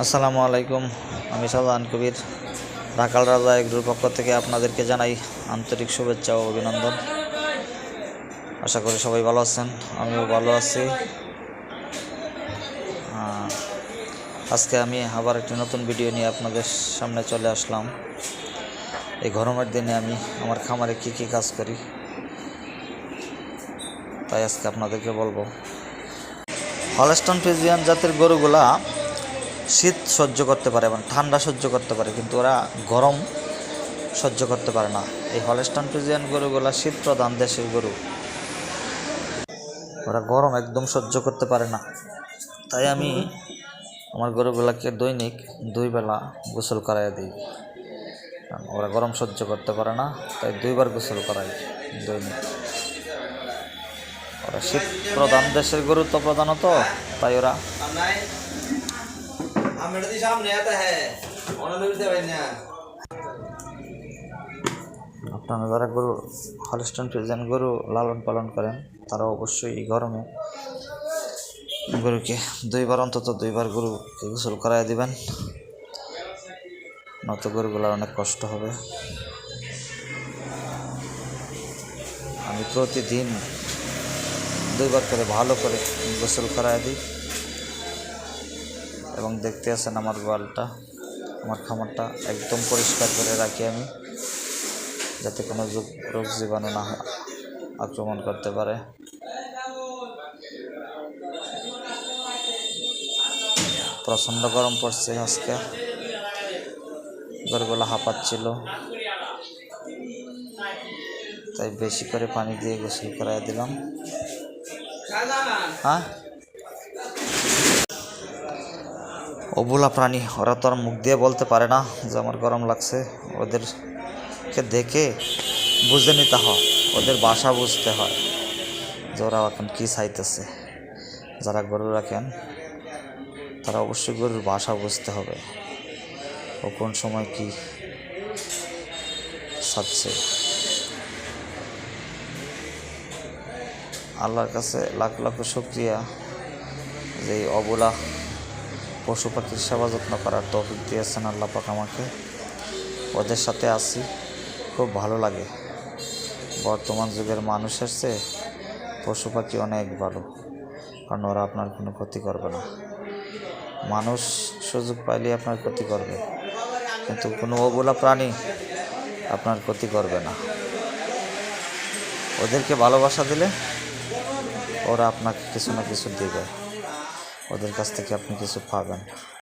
আসসালামু আলাইকুম। আমি শাহজাহান কবির, ঢাকাল রাজা এগ্রোর পক্ষ থেকে আপনাদেরকে জানাই আন্তরিক শুভেচ্ছা ও অভিনন্দন। আশা করি সবাই ভালো আছেন, আমিও ভালো আছি। আজকে আমি আবার একটি নতুন ভিডিও নিয়ে আপনাদের সামনে চলে আসলাম। এই গরমের দিনে আমি আমার খামারে কী কী কাজ করি তাই আজকে আপনাদেরকে বলবো। হলস্টাইন ফ্রিজিয়ান জাতের গরুগুলা শীত সহ্য করতে পারে এবং ঠান্ডা সহ্য করতে পারে, কিন্তু ওরা গরম সহ্য করতে পারে না। এই হলস্টাইন ফ্রিজিয়ান গরুগুলা শীত প্রধান দেশের গরু, ওরা গরম একদম সহ্য করতে পারে না। তাই আমি আমার গরুগুলাকে দৈনিক 2 বেলা গোসল করাই দিই, কারণ ওরা গরম সহ্য করতে পারে না। তাই 2 বার গোসল করাই দৈনিক। ওরা শীত প্রধান দেশের গরু তো প্রধানত, তাই ওরা আপনারা যারা গরু হলস্টাইন ফ্রিজিয়ান গরু লালন পালন করেন তারা অবশ্যই এই গরমে গরুকে 2 বার অন্তত 2 বার গরুকে গোসল করাই দিবেন, নয়তো গরুগুলোর অনেক কষ্ট হবে। আমি প্রতিদিন 2 বার করে ভালো করে গোসল করাই দিই। এবং দেখতে আছেন আমার গোয়ালটা, আমার খামারটা একদম পরিষ্কার করে রাখি আমি, যাতে কোনো রোগ জীবাণু না আক্রমণ করতে পারে। প্রচণ্ড গরম পড়ছে আজকে, গরুগুলো হাঁপাচ্ছিল, তাই বেশি করে পানি দিয়ে গোসল করাই দিলাম। হ্যাঁ, অবুলা প্রাণী, ওরা তো আর মুখ দিয়ে বলতে পারে না যে আমার গরম লাগছে। ওদেরকে দেখে বুঝে নিতে হয়, ওদের ভাষা বুঝতে হয় যে ওরা এখন কী চাইতেছে। যারা গরু রাখেন তারা অবশ্যই গরুর ভাষা বুঝতে হবে, ও কোন সময় কী চাচ্ছে। আল্লাহর কাছে লাখ লাখ শুকরিয়া যে এই অবলা পশু পাখির সেবা যত্ন করার তৌফিক দিয়েছেন আল্লাহ পাক আমাকে। ওদের সাথে আছি, খুব ভালো লাগে। বর্তমান যুগের মানুষের চেয়ে পশু পাখি অনেক ভালো, কারণ ওরা আপনার কোনো ক্ষতি করবে না। মানুষ সুযোগ পাইলে আপনার ক্ষতি করবে, কিন্তু কোনো অবলা প্রাণী আপনার ক্ষতি করবে না। ওদেরকে ভালোবাসা দিলে ওরা আপনাকে কিছু না কিছু দেবে, ওদের কাছ থেকে আপনি কিছু পাবেন।